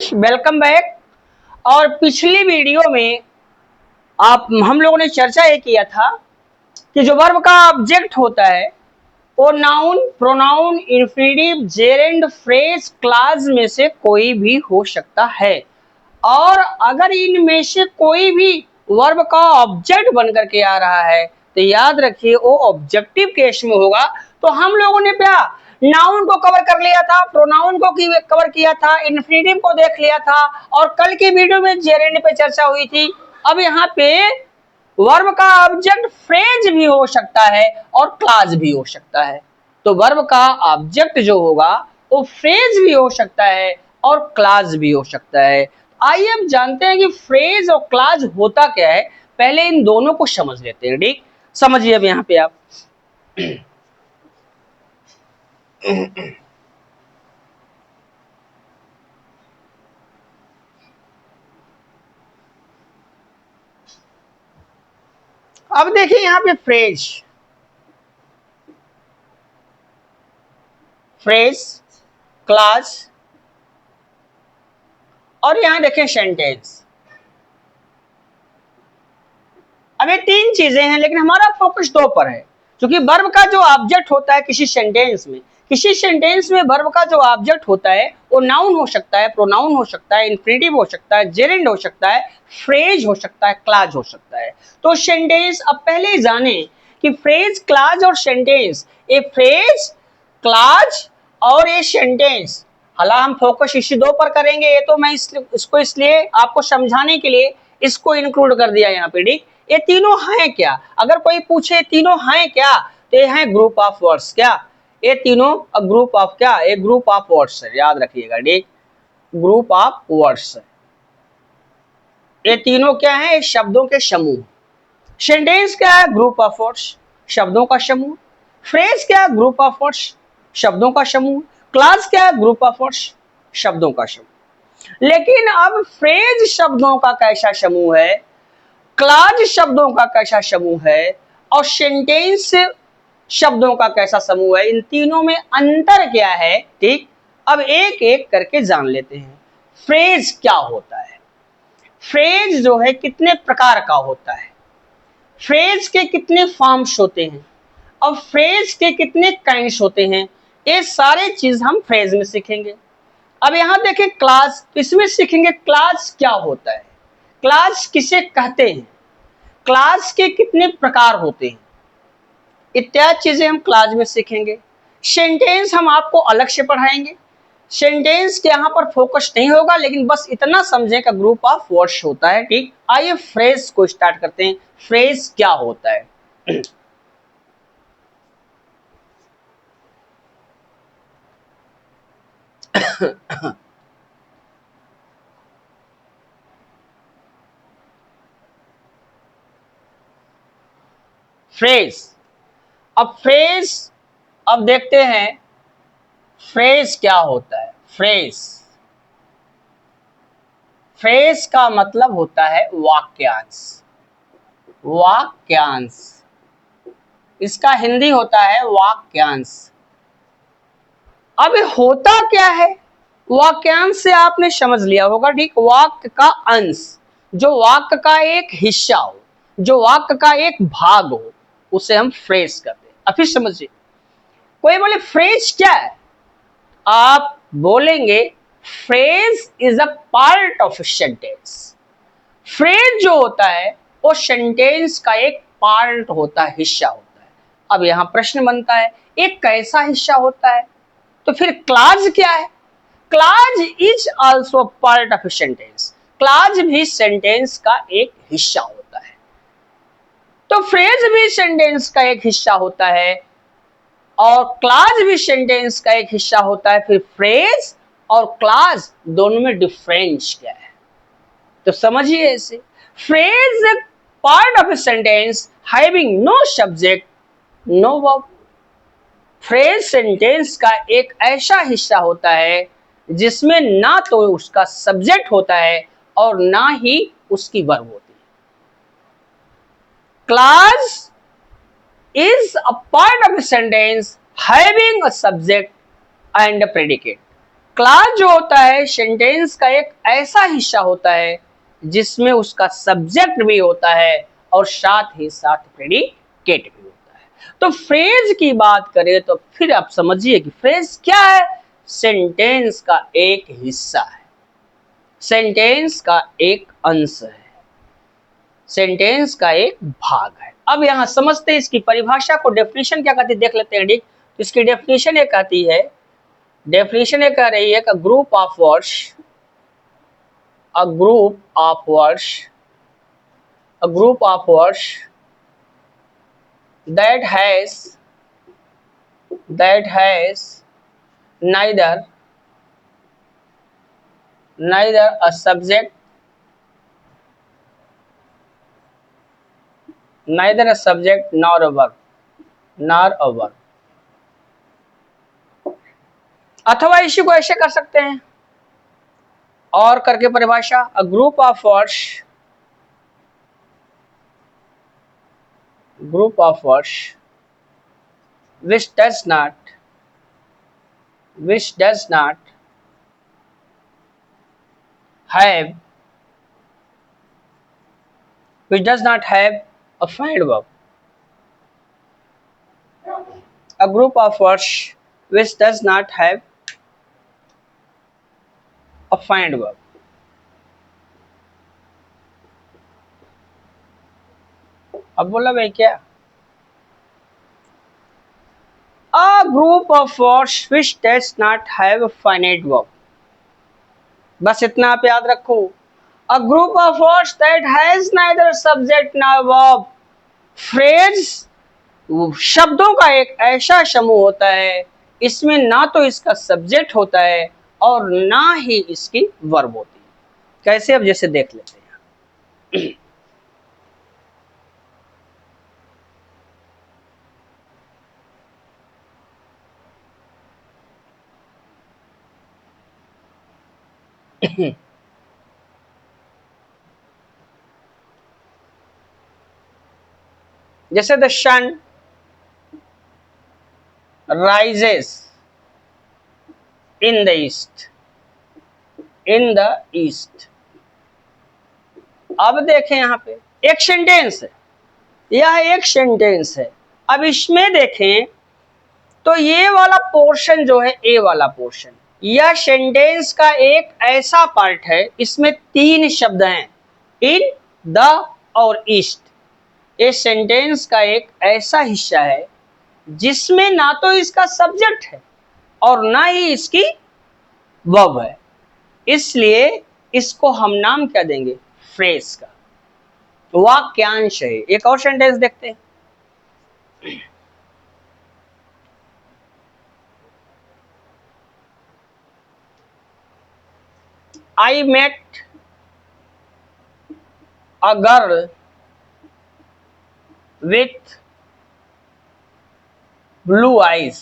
Welcome back. और पिछली video में आप हम लोगों ने चर्चा ये किया था कि जो वर्ब का ऑब्जेक्ट होता है वो noun, pronoun, infinitive, gerund, phrase, clause में से कोई भी हो सकता है। और अगर इनमें से कोई भी वर्ब का ऑब्जेक्ट बन करके आ रहा है तो याद रखिए वो ऑब्जेक्टिव केस में होगा। तो हम लोगों ने क्या नाउन को कवर कर लिया था, प्रोनाउन को कवर किया था, इन्फिनिटिव को देख लिया था और कल की वीडियो में जेरेंड पे चर्चा हुई थी। अब यहाँ पे वर्ब का ऑब्जेक्ट फ्रेज भी हो सकता है और क्लॉज भी हो सकता है। तो वर्ब का ऑब्जेक्ट जो होगा वो फ्रेज भी हो सकता है और क्लॉज भी हो सकता है। आइए हम जानते हैं कि फ्रेज और क्लॉज होता क्या है। पहले इन दोनों को समझ लेते हैं। ठीक, समझिए अब यहाँ पे आप अब देखिए यहाँ पे फ्रेज, फ्रेज, क्लॉज और यहाँ देखें सेंटेंस। अब ये तीन चीजें हैं लेकिन हमारा फोकस दो पर है। क्योंकि वर्ब का जो ऑब्जेक्ट होता है किसी सेंटेंस में वर्ब का जो ऑब्जेक्ट होता है वो नाउन हो सकता है, प्रोनाउन हो सकता है, इन्फिनिटिव हो सकता है, जेरेंड हो सकता है, फ्रेज हो सकता है, क्लॉज हो सकता है। तो सेंटेंस अब पहले ही जाने कि फ्रेज, क्लॉज और सेंटेंस, ये फ्रेज, क्लॉज और ये सेंटेंस, हालांकि हम फोकस इसी दो पर करेंगे। ये तो मैं इसको इसलिए आपको समझाने के लिए इसको इंक्लूड कर दिया यहाँ पे। ठीक, ये तीनों हैं क्या? अगर कोई पूछे तीनों हैं क्या तो ये हैं ग्रुप ऑफ वर्ड्स। क्या ये तीनों ग्रुप ऑफ क्या? एक ग्रुप ऑफ वर्ड्स है, याद रखिएगा। ठीक, ग्रुप ऑफ वर्ड्स है। ये तीनों क्या है? शब्दों के समूह। सेंटेंस क्या है? ग्रुप ऑफ वर्ड्स, शब्दों का समूह। फ्रेज क्या है? ग्रुप ऑफ वर्ड्स, शब्दों का समूह। क्लॉज क्या है? ग्रुप ऑफ वर्ड्स, शब्दों का समूह। लेकिन अब फ्रेज शब्दों का कैसा समूह है, क्लॉज शब्दों का कैसा समूह है और सेंटेंस शब्दों का कैसा समूह है, इन तीनों में अंतर क्या है? ठीक, अब एक एक करके जान लेते हैं। फ्रेज क्या होता है? फ्रेज जो है कितने प्रकार का होता है, फ्रेज के कितने फॉर्म्स होते हैं और फ्रेज के कितने काइंड्स होते हैं, ये सारे चीज हम फ्रेज में सीखेंगे। अब यहां देखें क्लॉज, इसमें सीखेंगे क्लॉज क्या होता है, क्लॉज किसे कहते हैं, क्लॉज के कितने प्रकार होते हैं, इत्यादि चीजें हम क्लॉज में सीखेंगे। सेंटेंस हम आपको अलग से पढ़ाएंगे। सेंटेंस के यहाँ पर फोकस नहीं होगा लेकिन बस इतना समझें का ग्रुप ऑफ वर्ड्स होता है। ठीक, आइए फ्रेज को स्टार्ट करते हैं। फ्रेज क्या होता है? फ्रेज, अब फ्रेज, अब देखते हैं फ्रेज क्या होता है। फ्रेज, फ्रेज का मतलब होता है वाक्यांश। वाक्यांश, इसका हिंदी होता है वाक्यांश। अब होता क्या है? वाक्यांश से आपने समझ लिया होगा। ठीक, वाक्य का अंश, जो वाक्य का एक हिस्सा हो, जो वाक्य का एक भाग हो, उसे हम फ्रेज कहते हैं। अब फिर समझिए, कोई बोले फ्रेज क्या है, आप बोलेंगे phrase is a part of sentence. Phrase जो होता है वो सेंटेंस का एक पार्ट होता है, हिस्सा होता है। अब यहां प्रश्न बनता है एक कैसा हिस्सा होता है? तो फिर क्लॉज क्या है? Clause is also part of sentence. Clause भी सेंटेंस का एक हिस्सा होता है। तो फ्रेज भी सेंटेंस का एक हिस्सा होता है और क्लॉज भी सेंटेंस का एक हिस्सा होता है। फिर फ्रेज और क्लॉज दोनों में डिफरेंस क्या है? तो समझिए इसे। Phrase part of a sentence having no subject no verb. Phrase sentence का एक ऐसा हिस्सा होता है जिसमें ना तो उसका सब्जेक्ट होता है और ना ही उसकी वर्ब होती है। Clause is a part of a sentence having a subject and a predicate. Class जो होता है सेंटेंस का एक ऐसा हिस्सा होता है जिसमें उसका सब्जेक्ट भी होता है और साथ ही साथ प्रेडिकेट भी होता है। तो फ्रेज की बात करें तो फिर आप समझिए कि फ्रेज क्या है? सेंटेंस का एक हिस्सा है, सेंटेंस का एक अंश है, सेंटेंस का एक भाग है। अब यहां समझते हैं इसकी परिभाषा को, डेफिनेशन क्या कहती है देख लेते हैं। ठीक, तो इसकी डेफिनेशन ये कहती है, डेफिनेशन ये कह रही है कि group of words, a group of words, a group of words that has neither a subject, nor a verb, अथवा इसी को ऐसे कर सकते हैं और करके परिभाषा, a group of words which does not have a find verb, a group of words which does not have a find verb। अब बोला भाई क्या, a group of words which does not have a finite verb, बस इतना आप याद रखो। a group of words that has neither subject nor verb। Phrase शब्दों का एक ऐसा समूह होता है इसमें ना तो इसका सब्जेक्ट होता है और ना ही इसकी वर्ब होती है। कैसे? अब जैसे देख लेते हैं। जैसे the sun rises in the east. अब देखें यहां पे एक सेंटेंस है, यह एक सेंटेंस है। अब इसमें देखें तो ये वाला पोर्शन जो है, ए वाला पोर्शन, यह सेंटेंस का एक ऐसा पार्ट है, इसमें 3 शब्द हैं, इन, द और ईस्ट। ये सेंटेंस का एक ऐसा हिस्सा है जिसमें ना तो इसका सब्जेक्ट है और ना ही इसकी वर्ब है, इसलिए इसको हम नाम क्या देंगे? फ्रेज का, वाक्यांश है। एक और सेंटेंस देखते हैं। I met a girl with blue eyes।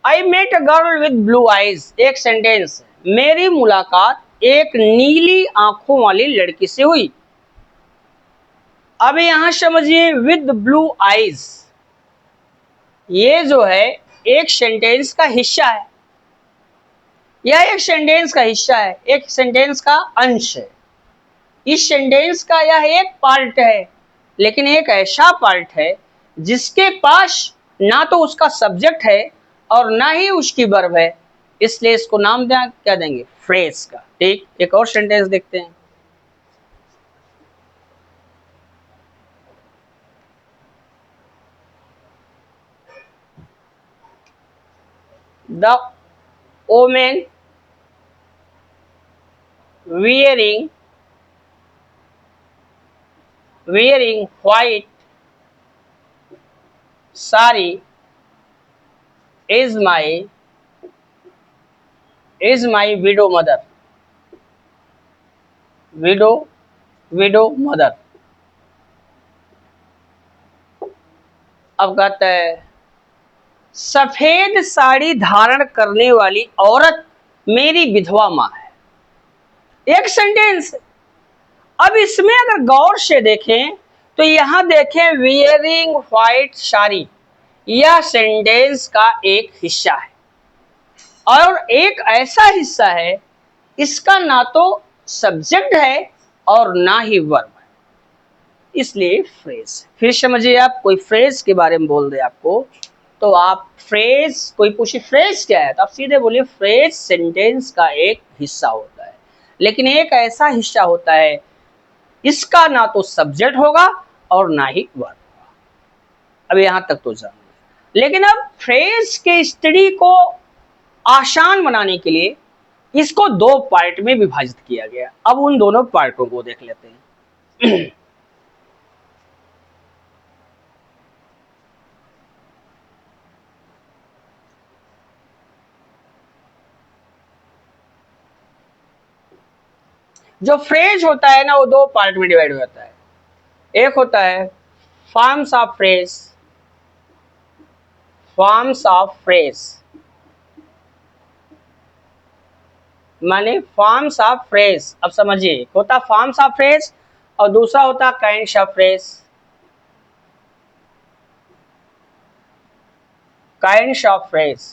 I met a girl with blue eyes एक सेंटेंस है। मेरी मुलाकात एक नीली आंखों वाली लड़की से हुई। अब यहां समझिए, विद ब्लू आईज, ये जो है एक सेंटेंस का हिस्सा है, यह एक सेंटेंस का हिस्सा है, एक सेंटेंस का अंश है। इस सेंटेंस का यह एक पार्ट है, लेकिन एक ऐसा पार्ट है जिसके पास ना तो उसका सब्जेक्ट है और ना ही उसकी वर्ब है, इसलिए इसको नाम क्या देंगे? फ्रेज का। ठीक, एक और सेंटेंस देखते हैं। The woman wearing white sari is my widow mother। widow mother। अब कहता है, सफेद साड़ी धारण करने वाली औरत मेरी विधवा मां है। एक सेंटेंस। अब इसमें अगर गौर से देखें तो यहां देखें, वियरिंग व्हाइट साड़ी, यह सेंटेंस का एक हिस्सा है और एक ऐसा हिस्सा है इसका ना तो सब्जेक्ट है और ना ही वर्ब है, इसलिए फ्रेज। फिर समझिए, आप कोई फ्रेज के बारे में बोल दे आपको, तो आप फ्रेज, कोई पूछे फ्रेज क्या है, तो आप सीधे बोलिए फ्रेज सेंटेंस का एक हिस्सा होता है, लेकिन एक ऐसा हिस्सा होता है इसका ना तो सब्जेक्ट होगा और ना ही वर्ब होगा। अब यहां तक तो जान लिया, लेकिन अब फ्रेज के स्टडी को आसान बनाने के लिए इसको दो पार्ट में विभाजित किया गया। अब उन दोनों पार्टों को देख लेते हैं। जो फ्रेज होता है ना, वो दो पार्ट में डिवाइड हो जाता है। एक होता है forms of phrase, forms of phrase माने फॉर्म्स ऑफ फ्रेज। अब समझिए, होता फॉर्म्स ऑफ फ्रेज और दूसरा होता kinds of phrase. Kinds of phrase,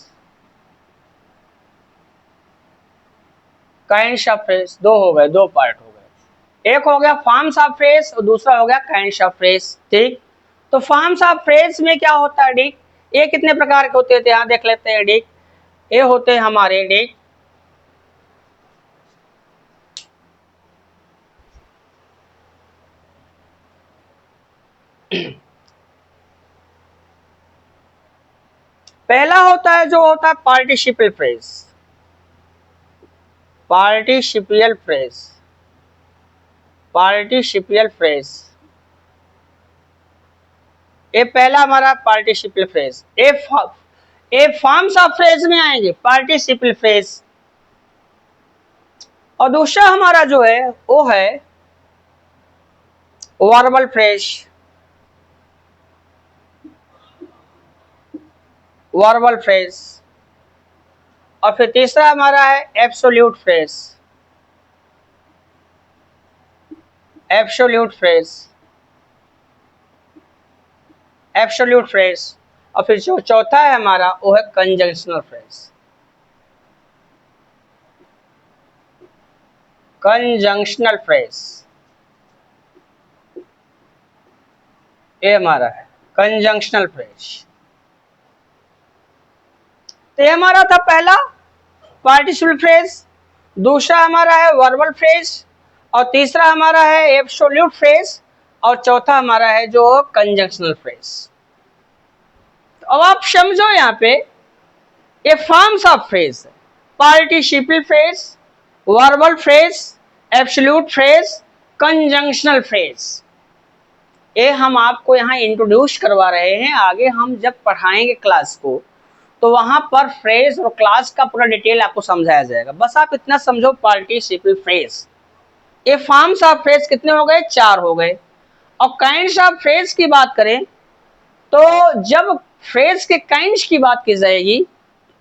kinds of phrase दो हो गए, दो पार्ट हो गए। एक हो गया फॉर्म्स ऑफ फ्रेज और दूसरा हो गया काइंड्स ऑफ फ्रेज। ठीक, तो फॉर्म्स ऑफ फ्रेज में क्या होता है डिक, ये कितने प्रकार के होते थे यहाँ देख लेते हैं डिक। ये होते हैं हमारे डिक पहला होता है जो होता है पार्टिसिपल फ्रेज, पार्टिसिपियल फ्रेज, पार्टिसिपियल फ्रेज, ये पहला हमारा participle phrase. A forms of phrase में आएंगे पार्टिसिपल फ्रेज, और दूसरा हमारा जो है वो है वर्बल फ्रेज, वर्बल फ्रेज, और फिर तीसरा हमारा है absolute phrase, absolute phrase, absolute phrase, और फिर जो चौथा है हमारा वो है कंजंक्शनल फ्रेज, कंजंक्शनल फ्रेज। ये हमारा है कंजंक्शनल फ्रेज। तो ये हमारा था पहला पार्टिसिपल फ्रेज, दूसरा हमारा है वर्बल फ्रेज, और तीसरा हमारा है एब्सोल्यूट फ्रेज, और चौथा हमारा है जो कंजंक्शनल फ्रेज। तो अब आप समझो यहाँ पे ये forms of phrase, participle phrase, verbal phrase, absolute phrase, conjunctional phrase, ये हम आपको यहाँ इंट्रोड्यूस करवा रहे हैं। आगे हम जब पढ़ाएंगे क्लास को तो वहां पर फ्रेज और क्लास का पूरा डिटेल आपको समझाया जाएगा। बस आप इतना समझो, पार्टिसिपल फ्रेज, ये फॉर्म्स ऑफ फ्रेज कितने हो गए, चार हो गए। और काइंड्स ऑफ फ्रेज की बात करें तो जब फ्रेज के काइंड्स की बात की जाएगी,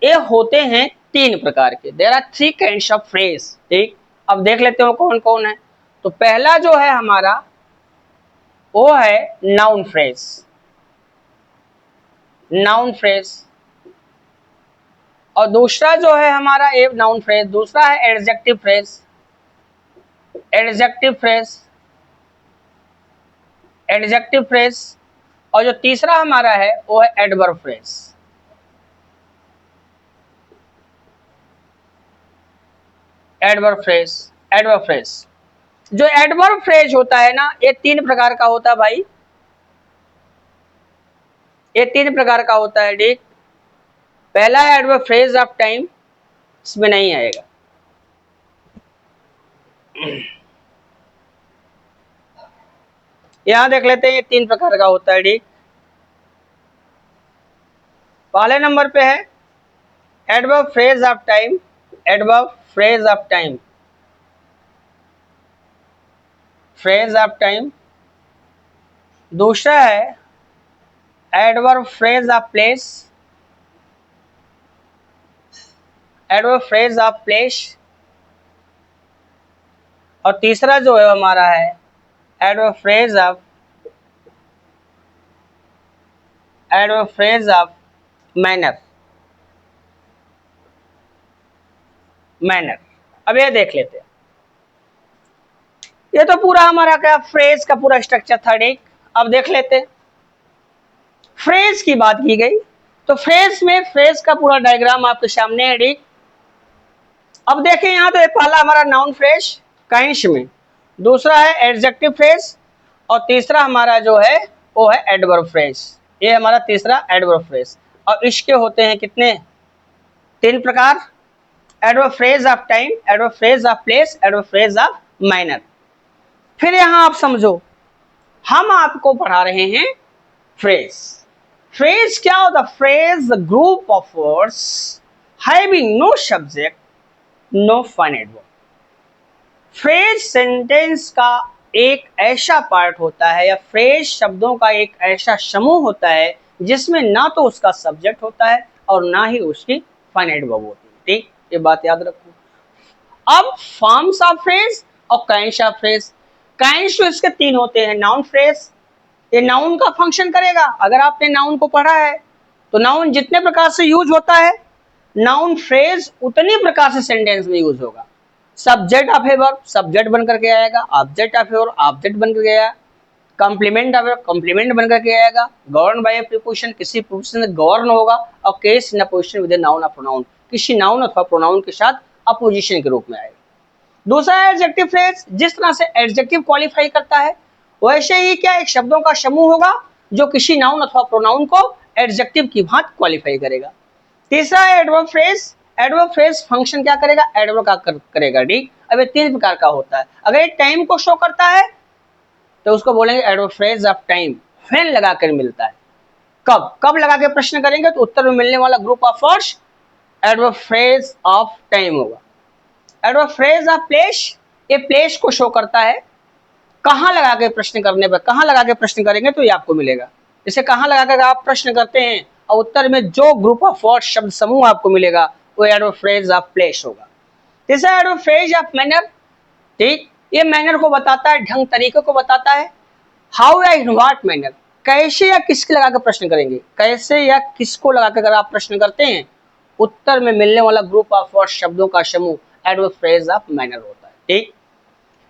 ये होते हैं तीन प्रकार के। There are three kinds of phrase. ठीक, अब देख लेते हो कौन कौन है। तो पहला जो है हमारा वो है नाउन फ्रेज, नाउन फ्रेज, और दूसरा जो है हमारा ए नाउन फ्रेज, दूसरा है adjective phrase, adjective phrase, adjective phrase, और जो तीसरा हमारा है वो है adverb phrase, adverb phrase, adverb phrase. जो एडवर्ब फ्रेज होता है ना, ये तीन प्रकार का होता है भाई, ये तीन प्रकार का होता है। ठीक, पहला है एडवर्ब फ्रेज ऑफ टाइम, इसमें नहीं आएगा। यहां देख लेते हैं, ये तीन प्रकार का होता है। ठीक, पहले नंबर पे है adverb phrase of time, adverb phrase of time, phrase of time. दूसरा है adverb phrase of place, adverb phrase of place, और तीसरा जो है हमारा है adverb phrase of adverb phrase of manner. Manner, अब ये देख लेते हैं। ये तो पूरा हमारा क्या फ्रेज का पूरा स्ट्रक्चर था, ठीक। अब देख लेते हैं, फ्रेज की बात की गई तो फ्रेज में फ्रेज का पूरा डायग्राम आपके सामने है, ठीक। अब देखें यहां तो पहला हमारा नाउन फ्रेज काइंश में, दूसरा है एडजेक्टिव फ्रेज, और तीसरा हमारा जो है वो है एडवर्ब फ्रेज। ये हमारा तीसरा एडवर्ब फ्रेज। और इसके होते हैं कितने, 3 प्रकार। Adverb phrase of time, adverb phrase of place, adverb phrase of minor. फिर यहां आप समझो, हम आपको पढ़ा रहे हैं फ्रेज। फ्रेज क्या होता है? Phrase group of words having no subject, no finite verb. Phrase sentence का एक ऐसा पार्ट होता है, या फ्रेज शब्दों का एक ऐसा समूह होता है जिसमें ना तो उसका सब्जेक्ट होता है और ना ही उसकी फाइनाइट वर्ब होती है, ठीक। ये बात याद रखो। अब फॉर्म्स ऑफ फ्रेज और काइंड्स ऑफ फ्रेज। काइंड्स तो इसके 3 होते हैं। नाउन फ्रेज, ये नाउन का फंक्शन करेगा। अगर आपने नाउन को पढ़ा है तो नाउन जितने प्रकार से यूज होता है, नाउन फ्रेज उतनी प्रकार से सेंटेंस में यूज होगा। Subject of a verb subject बन करके आएगा, object of a verb object बन करके आएगा, कॉम्प्लीमेंट ऑफ ए कॉम्प्लीमेंट बन करके आएगा, गवर्न बाय ए प्रीपोजिशन किसी प्रीपोजिशन से गवर्न होगा, और case in opposition with a noun और प्रोनाउन किसी नाउन अथवा प्रोनाउन के साथ अपोजिशन के रूप में आएगा। दूसरा है एडजेक्टिव फ्रेज। जिस तरह से एडजेक्टिव क्वालिफाई करता है वैसे ही क्या एक शब्दों का समूह होगा जो किसी नाउन अथवा प्रोनाउन को एडजेक्टिव की भांति क्वालिफाई करेगा। तीसरा है adverb phrase. Adverb phrase function क्या करेगा? एडवर्ब का करेगा, ठीक। अब ये 3 प्रकार का होता है। अगर ये टाइम को शो करता है तो उसको बोलेंगे adverb phrase of time, when लगाकर मिलता है। कब कब लगा के प्रश्न करेंगे तो उत्तर में मिलने वाला group of words adverb phrase of time होगा। एडवर्ब फ्रेज ऑफ प्लेस, ये प्लेस को शो करता है। कहां लगा के प्रश्न करने पर, कहां लगा के प्रश्न करेंगे तो ये आपको मिलेगा। जैसे कहां लगा कर आप प्रश्न करते हैं और उत्तर में जो ग्रुप ऑफ वर्ड शब्द समूह आपको मिलेगा वो एडवर्ब फ्रेज ऑफ प्लेस होगा। तीसरा एडवर्ब फ्रेज ऑफ मैनर, ठीक। ये मैनर को बताता है, ढंग तरीके को बताता है। हाउ या इन व्हाट मैनर, कैसे या किसके लगा कर प्रश्न करेंगे, कैसे या किसको लगा कर अगर आप प्रश्न करते हैं उत्तर में मिलने वाला ग्रुप ऑफ वर्ड शब्दों का समूह एडवर्ब फ्रेज ऑफ मैनर होता है, ठीक।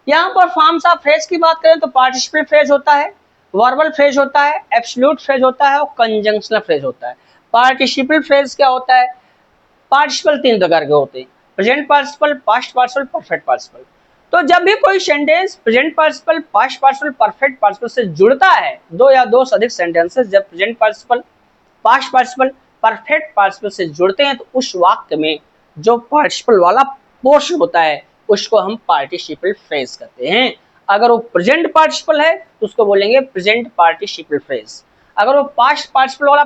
यहाँ पर फॉर्म्स ऑफ फ्रेज की बात करें तो पार्टिसिपल फ्रेज होता है, वर्बल फ्रेज होता है, एब्सोल्यूट फ्रेज होता है और कंजंक्शनल फ्रेज होता है। पार्टिसिपल फ्रेज क्या होता है? पार्टिसिपल 3 प्रकार के होते हैं, present participle, past participle, perfect participle. तो जब भी कोई sentence present participle, past participle, perfect participle से जुड़ता है, 2 या 2 से अधिक सेंटेंसेस जब present participle, past participle, perfect participle से जुड़ते हैं तो उस वाक्य में जो पार्टिसिपल वाला पोर्शन होता है उसको हम पार्टिसिपल फ्रेज कहते हैं। अगर वो प्रेजेंट पार्टिसिपल है तो उसको बोलेंगे प्रेजेंट पार्टिसिपल फ्रेज। अगर वो पास्ट पार्टिसिपल वाला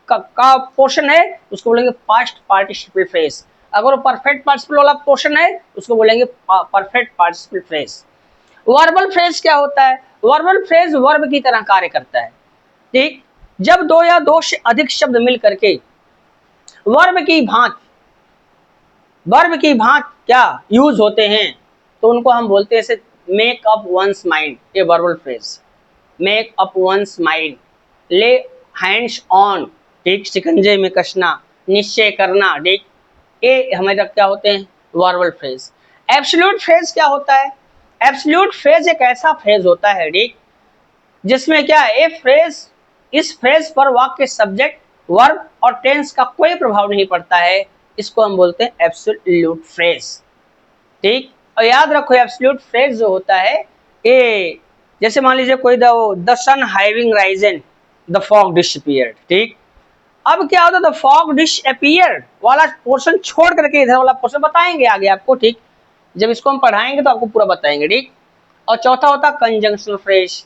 का पोर्शन है उसको बोलेंगे पास्ट पार्टिसिपल फ्रेज। अगर वो परफेक्ट पार्टिसिपल वाला पोर्शन है उसको बोलेंगे perfect participle phrase. Verbal phrase क्या होता है? वर्बल फ्रेज वर्ब की तरह कार्य करता है, ठीक। जब 2 या 2 से अधिक शब्द मिल करके वर्ब की भांति क्या यूज होते हैं तो उनको हम बोलते हैं मेक अप वंस माइंड, ये verbal phrase. Make up once mind, ले हैंड्स ऑन, ठीक, शिकंजे में कसना, निश्चय करना, ठीक, ये हमारे क्या होते हैं? Verbal phrase. एब्सोल्यूट फ्रेज क्या होता है? एब्सोल्यूट फ्रेज एक ऐसा फ्रेज होता है, ठीक, जिसमें क्या है? इस फ्रेज पर वाक्य सब्जेक्ट, वर्ब और टेंस का कोई प्रभाव नहीं पड़ता है। इसको हम बोलते हैं एब्सोल्यूट फ्रेज, ठीक। और याद रखो एब्सोल्यूट फ्रेज जो होता है ये, जैसे मान लीजिए कोई the sun having risen, the fog disappeared, ठीक। अब क्या होता है? द फॉग डिसअपीयर्ड वाला पोर्शन छोड़ करके इधर वाला पोर्शन बताएंगे आगे आपको, ठीक। जब इसको हम पढ़ाएंगे तो आपको पूरा बताएंगे, ठीक। और चौथा होता है कंजंक्शनल फ्रेज।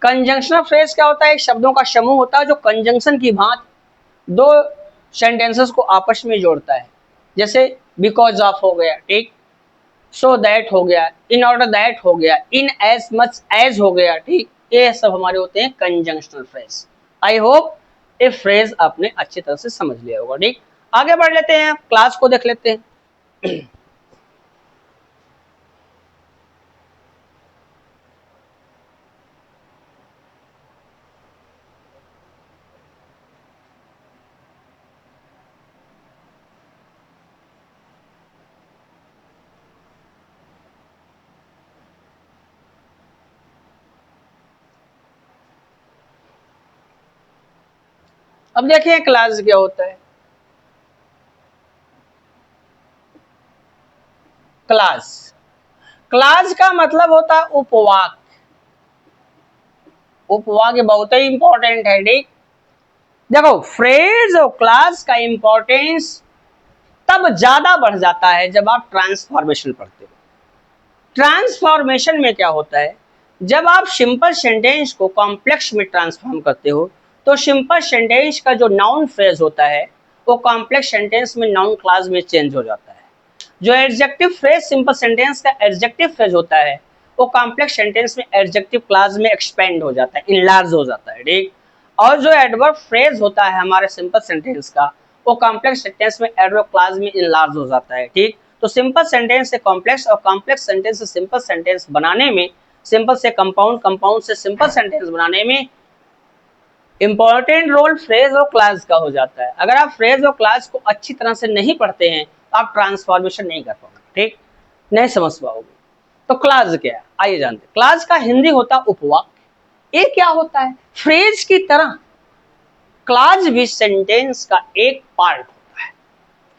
कंजंक्शनल फ्रेज क्या होता है? शब्दों का समूह होता है जो कंजंक्शन की भांति 2 सेंटेंसेस को आपस में जोड़ता है। जैसे बिकॉज ऑफ हो गया, ठीक, सो दैट हो गया, इन ऑर्डर दैट हो गया, इन एज मच एज हो गया, ठीक। ये सब हमारे होते हैं कंजंक्शनल फ्रेज। आई होप ये फ्रेज आपने अच्छी तरह से समझ लिया होगा, ठीक। आगे बढ़ लेते हैं, क्लास को देख लेते हैं। अब देखिए क्लास क्या होता है। क्लास, क्लास का मतलब होता है उपवाक्य। उपवाक्य बहुत ही इंपॉर्टेंट है। ठीक, देखो फ्रेज और क्लास का इंपॉर्टेंस तब ज्यादा बढ़ जाता है जब आप ट्रांसफॉर्मेशन पढ़ते हो। ट्रांसफॉर्मेशन में क्या होता है, जब आप सिंपल सेंटेंस को कॉम्प्लेक्स में ट्रांसफॉर्म करते हो तो सिंपल सेंटेंस का जो नाउन फ्रेज होता है वो कॉम्प्लेक्स सेंटेंस में नाउन क्लास में चेंज हो जाता है। जो एडजेक्टिव फ्रेज सिंपल सेंटेंस का एडजेक्टिव फ्रेज होता है वो कॉम्प्लेक्स सेंटेंस में एडजेक्टिव क्लास में एक्सपेंड हो जाता है, इनलार्ज हो जाता है। ठीक, और जो एडवर्ब फ्रेज होता है हमारे सिंपल सेंटेंस का वो कॉम्प्लेक्स सेंटेंस में एडवर्ब क्लास में इनलार्ज हो जाता है। ठीक, तो सिंपल सेंटेंस से कॉम्प्लेक्स और कॉम्प्लेक्स सेंटेंस से सिंपल सेंटेंस बनाने में, सिंपल से कंपाउंड, कंपाउंड से सिंपल सेंटेंस बनाने में इंपॉर्टेंट रोल फ्रेज और क्लास का हो जाता है। अगर आप फ्रेज और क्लास को अच्छी तरह से नहीं पढ़ते हैं तो आप ट्रांसफॉर्मेशन नहीं कर पाओगे। ठीक, नहीं समझ पाओगे। तो क्लास क्या है आइए जानते हैं। क्लास का हिंदी होता है उपवाक्य। ये क्या होता है, फ्रेज की तरह क्लास भी सेंटेंस का एक पार्ट होता है,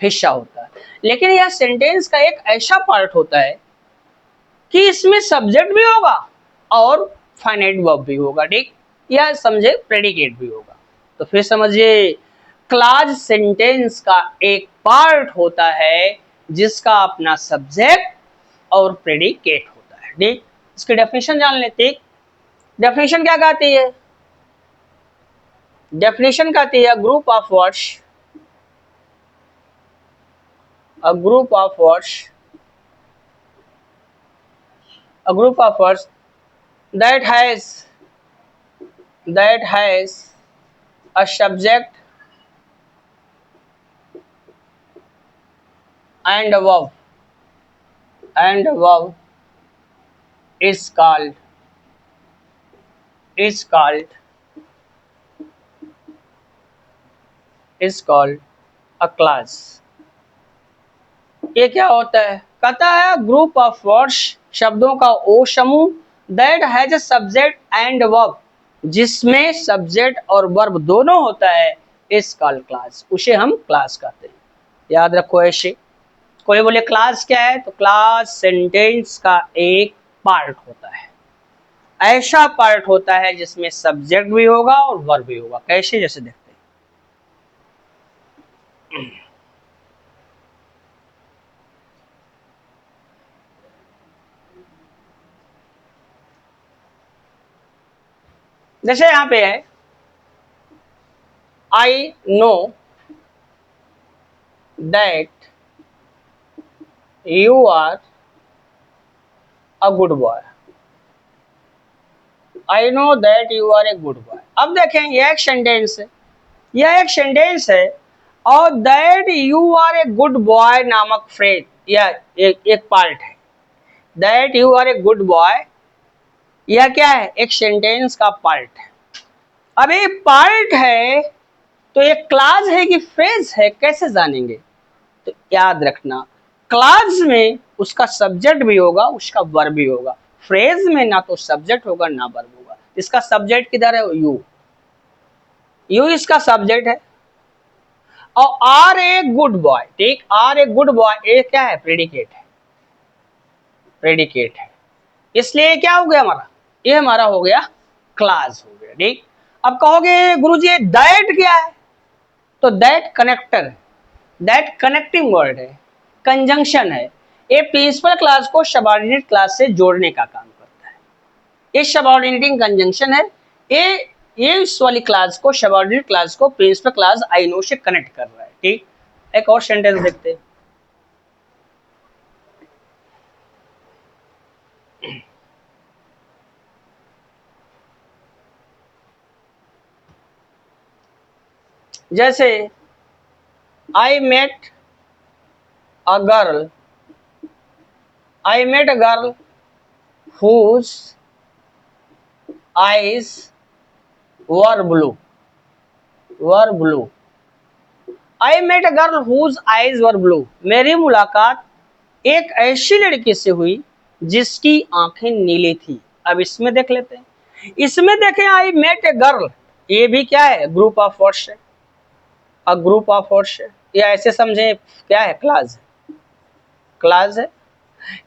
हिस्सा होता है, लेकिन यह सेंटेंस का एक ऐसा पार्ट होता है कि इसमें सब्जेक्ट भी होगा और फाइनाइट वर्ब भी होगा। ठीक, या समझे प्रेडिकेट भी होगा। तो फिर समझिए क्लास सेंटेंस का एक पार्ट होता है जिसका अपना सब्जेक्ट और प्रेडिकेट होता है। ठीक, इसकी डेफिनेशन जान लेते हैं। डेफिनेशन क्या कहती है, डेफिनेशन कहती है group of words, a group of words, a group of words that has a subject and a verb is called a class। ये क्या होता है, कहता है ग्रुप ऑफ वर्ड्स, शब्दों का वो समूह, that has a subject and verb, जिसमें सब्जेक्ट और वर्ब दोनों होता है, इज कॉल्ड क्लास, उसे हम क्लास कहते हैं। याद रखो ऐसे। कोई बोले क्लास क्या है, तो क्लास सेंटेंस का एक पार्ट होता है, ऐसा पार्ट होता है जिसमें सब्जेक्ट भी होगा और वर्ब भी होगा। कैसे, जैसे देखते हैं। जैसे यहां पे है, I know that you are a good boy, I know that you are a good boy. अब देखें यह एक सेंटेंस है, यह एक सेंटेंस है, और that you are a good boy नामक फ्रेज यह एक पार्ट है। That you are a good boy यह क्या है, एक सेंटेंस का पार्ट है। अब ये पार्ट है तो ये क्लास है कि फ्रेज है, कैसे जानेंगे, तो याद रखना क्लास में उसका सब्जेक्ट भी होगा, उसका वर्ब भी होगा। फ्रेज में ना तो सब्जेक्ट होगा ना वर्ब होगा। इसका सब्जेक्ट किधर है, यू, यू इसका सब्जेक्ट है, और आर ए गुड बॉय। ठीक, आर ए गुड बॉय ये क्या है, प्रेडिकेट है, प्रेडिकेट है, इसलिए क्या हो गया हमारा, ये हमारा हो गया क्लास हो गया। ठीक, अब कहोगे गुरुजी दैट क्या है, तो दैट कनेक्टर है, दैट कनेक्टिंग वर्ड है, कंजंक्शन है। ये प्रिंसिपल क्लास को सबऑर्डिनेट क्लास से जोड़ने का काम करता है। ये सबऑर्डिनेटिंग कंजंक्शन है, ये इस वाली क्लास को, सबऑर्डिनेट क्लास को प्रिंसिपल क्लास आई नो से कनेक्ट कर रहा है। ठीक, एक और सेंटेंस देखते हैं। जैसे I met a girl, I met a girl whose eyes were blue. I met a girl whose eyes were blue. मेरी मुलाकात एक ऐसी लड़की से हुई जिसकी आंखें नीली थी। अब इसमें देख लेते हैं। इसमें देखें आई मेट ए गर्ल, ये भी क्या है, ग्रुप ऑफ वर्ड्स है। अ ग्रुप ऑफ हॉर्स, या ऐसे समझें क्या है, क्लास है, क्लास है।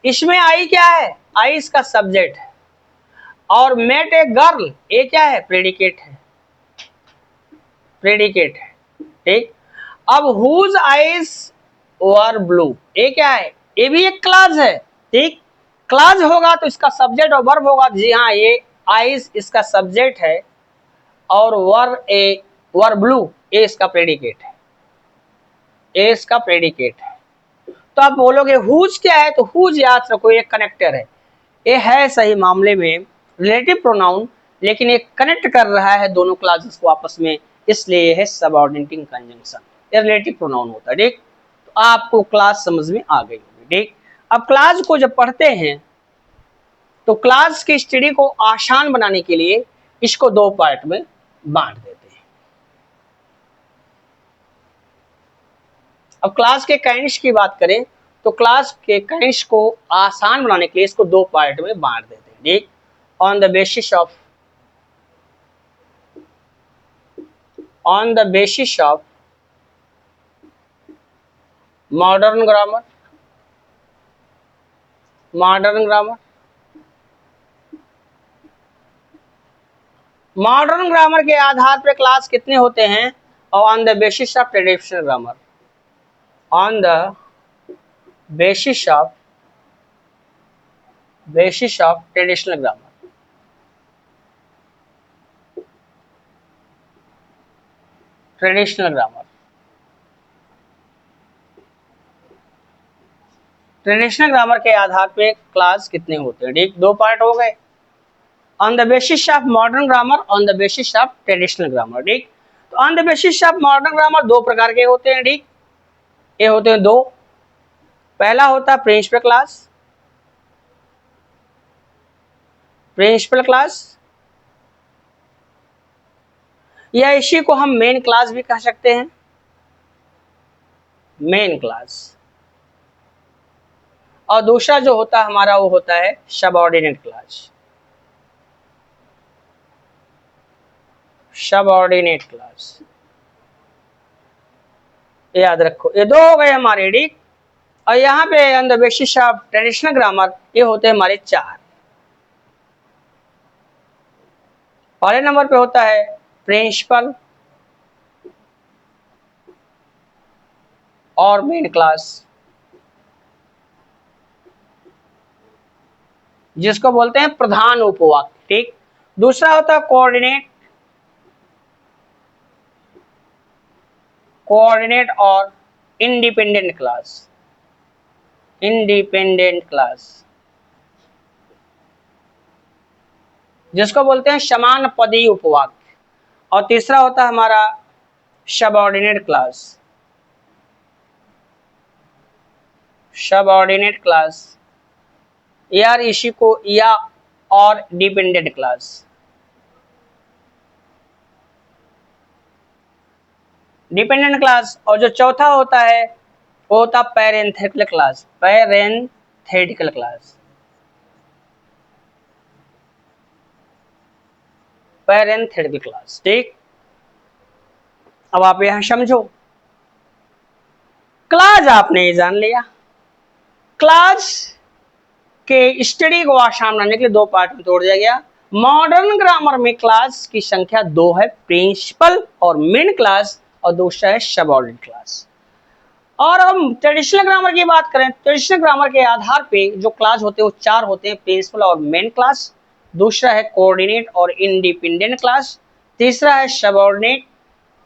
इसमें आई क्या है, आई इसका सब्जेक्ट है, और मेट ए गर्ल, ये क्या है, प्रेडिकेट है, प्रेडिकेट है, ठीक। अब हुज आईज वर ब्लू, ये क्या है, ये भी एक क्लास है, ठीक। क्लास होगा तो इसका सब्जेक्ट और वर्ब होगा, जी हाँ, ये आईज इसका सब्जेक्ट है और वर ब्लू ये इसका प्रेडिकेट है, ये इसका प्रेडिकेट है। तो आप बोलोगे हुज क्या है, तो हुज याद रखो ये कनेक्टर है, ये है सही मामले में रिलेटिव प्रोनाउन, लेकिन ये कनेक्ट कर रहा है दोनों क्लासेस को आपस में, इसलिए ये है सबऑर्डिनेटिंग कंजंक्शन, ये रिलेटिव प्रोनाउन होता है, ठीक। तो आपको क्लास समझ में आ गई होगी, ठीक। अब क्लास को जब पढ़ते हैं तो क्लास की स्टडी को आसान बनाने के लिए इसको दो पार्ट में बांट देते हैं। अब क्लास के काइंड्स की बात करें तो क्लास के काइंड्स को आसान बनाने के लिए इसको दो पार्ट में बांट देते हैं, ठीक। On the basis of modern grammar, modern grammar, modern grammar के आधार पर क्लास कितने होते हैं, और on the basis of traditional grammar, on the basis of traditional grammar. Traditional grammar, traditional grammar के आधार पे क्लास कितने होते हैं, ठीक। दो पार्ट हो गए, on the basis of modern grammar, on the basis of traditional grammar, ठीक। तो on the basis of modern grammar दो प्रकार के होते हैं, ठीक। ये होते हैं दो, पहला होता है प्रिंसिपल क्लास, प्रिंसिपल क्लास, या इसी को हम मेन क्लास भी कह सकते हैं, मेन क्लास। और दूसरा जो होता है हमारा वो होता है सबऑर्डिनेट क्लास, सबऑर्डिनेट क्लास, याद रखो ये दो हो गए हमारे, ठीक। और यहाँ पे on the basis of traditional grammar ये होते हैं हमारे चार। पहले नंबर पे होता है प्रिंसिपल और मेन क्लास, जिसको बोलते हैं प्रधान उपवाक्य, ठीक। दूसरा होता है कोऑर्डिनेट, कोऑर्डिनेट और इंडिपेंडेंट क्लास, इंडिपेंडेंट क्लास, जिसको बोलते हैं समान पदी उपवाक्य। और तीसरा होता है हमारा सबऑर्डिनेट क्लास, सबऑर्डिनेट क्लास, यार इसी को या और डिपेंडेंट क्लास, डिपेंडेंट क्लास। और जो चौथा होता है वो होता है parenthetical class, parenthetical class, parenthetical class, ठीक। अब आप यहां समझो, क्लास आपने जान लिया, क्लास के स्टडी को आसान बनाने के लिए दो पार्ट में तोड़ दिया गया। मॉडर्न ग्रामर में क्लास की संख्या दो है, प्रिंसिपल और मेन क्लास, और दूसरा है सबऑर्डिनेट क्लास। और हम ट्रेडिशनल ग्रामर की बात करें, ट्रेडिशनल ग्रामर के आधार पे जो क्लास होते हैं वो चार होते हैं, प्रिंसिपल और मेन क्लास, दूसरा है कोऑर्डिनेट और इंडिपेंडेंट क्लास, तीसरा है सबऑर्डिनेट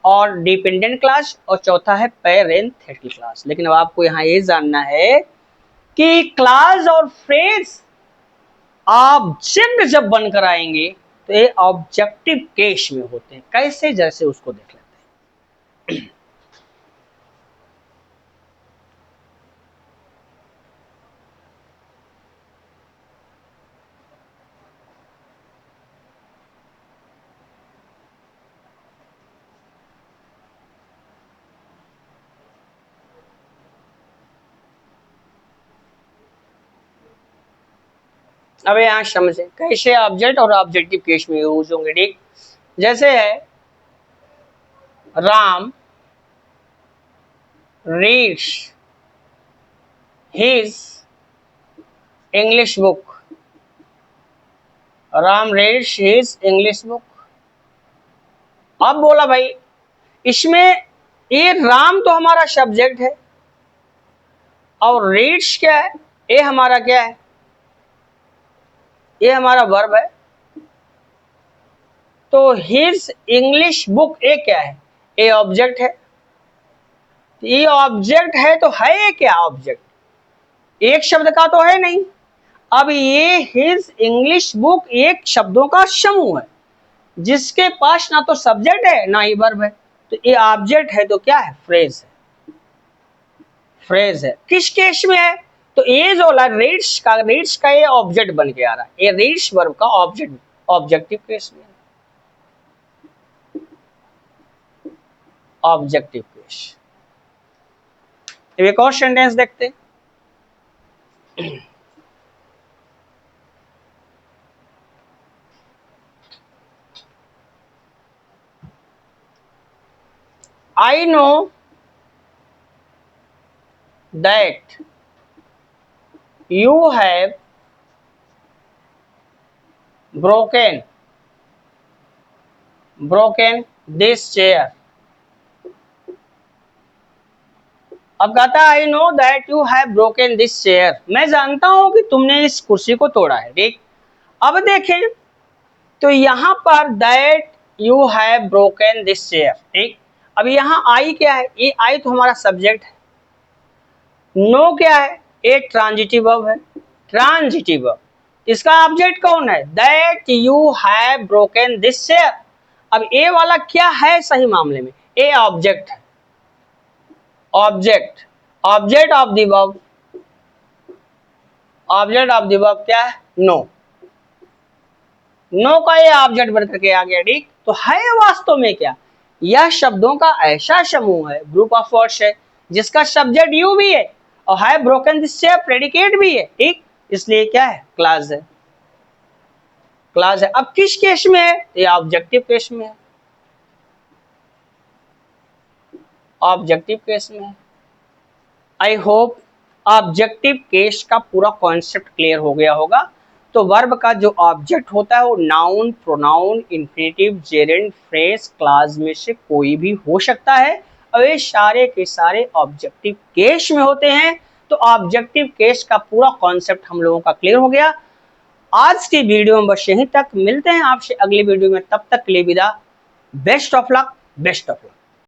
और डिपेंडेंट क्लास, और चौथा है पैरेंथेटिकल क्लास। लेकिन अब आपको यहाँ ये जानना है कि क्लास और फ्रेज ऑब्जेक्ट जब बनकर आएंगे तो ये ऑब्जेक्टिव केस में होते हैं, कैसे, जैसे उसको देख लेते हैं। अब यहाँ समझे कैसे ऑब्जेक्ट और ऑब्जेक्टिव केस में यूज होंगे, ठीक। जैसे है Ram reads his English book. Ram reads his English book. अब बोला भाई इसमें ये राम तो हमारा सब्जेक्ट है और रीड्स क्या है, ये हमारा क्या है, ये हमारा वर्ब है। तो हिज इंग्लिश बुक ये क्या है, ये ऑब्जेक्ट है। ये ऑब्जेक्ट है तो है ये क्या ऑब्जेक्ट, एक शब्द का तो है नहीं। अब ये हिज इंग्लिश बुक एक शब्दों का समूह है जिसके पास ना तो सब्जेक्ट है ना ही वर्ब है। तो ये ऑब्जेक्ट है तो क्या है, फ्रेज है। फ्रेज है किस केस में है, तो ये जो रीड्स का ये ऑब्जेक्ट बन के आ रहा है, ये रीड्स वर्ब का ऑब्जेक्ट ऑब्जेक्टिव केस में, ऑब्जेक्टिव केस। एक और सेंटेंस देखते हैं। I know that you have broken this chair। अब कहता है I know that you have broken this chair, मैं जानता हूं कि तुमने इस कुर्सी को तोड़ा है। ठीक, अब देखें तो यहां पर that you have broken this chair. ठीक, अब यहां आई क्या है, ये आई तो हमारा सब्जेक्ट है। नो क्या है, ये ट्रांजिटिव वर्ब है। ट्रांजिटिव वर्ब, इसका ऑब्जेक्ट कौन है, that you have broken this chair. अब ए वाला क्या है सही मामले में, ए ऑब्जेक्ट है। Object object of the verb, object of the verb क्या है, नो। नो का ये ऑब्जेक्ट बन करके आ गया। ठीक, तो है वास्तव में क्या, यह शब्दों का ऐसा समूह है, ग्रुप ऑफ वर्ड्स है जिसका सब्जेक्ट यू भी है और है ब्रोकन दिस चेयर प्रेडिकेट भी है। ठीक, इसलिए क्या है, क्लास है। क्लास है। अब किस केस में है, ये ऑब्जेक्टिव केस में है। ऑब्जेक्टिव केस में है। आई होप ऑब्जेक्टिव केस का पूरा कॉन्सेप्ट क्लियर हो गया होगा। तो वर्ब का जो ऑब्जेक्ट होता है वो noun, pronoun, infinitive, gerund, phrase, class में से कोई भी हो सकता है और ये सारे के सारे ऑब्जेक्टिव केस में होते हैं। तो ऑब्जेक्टिव केस का पूरा कॉन्सेप्ट हम लोगों का क्लियर हो गया। आज की वीडियो में बस यहीं तक, मिलते हैं आपसे अगली वीडियो में, तब तक के लिए विदा। Best of luck, best of luck.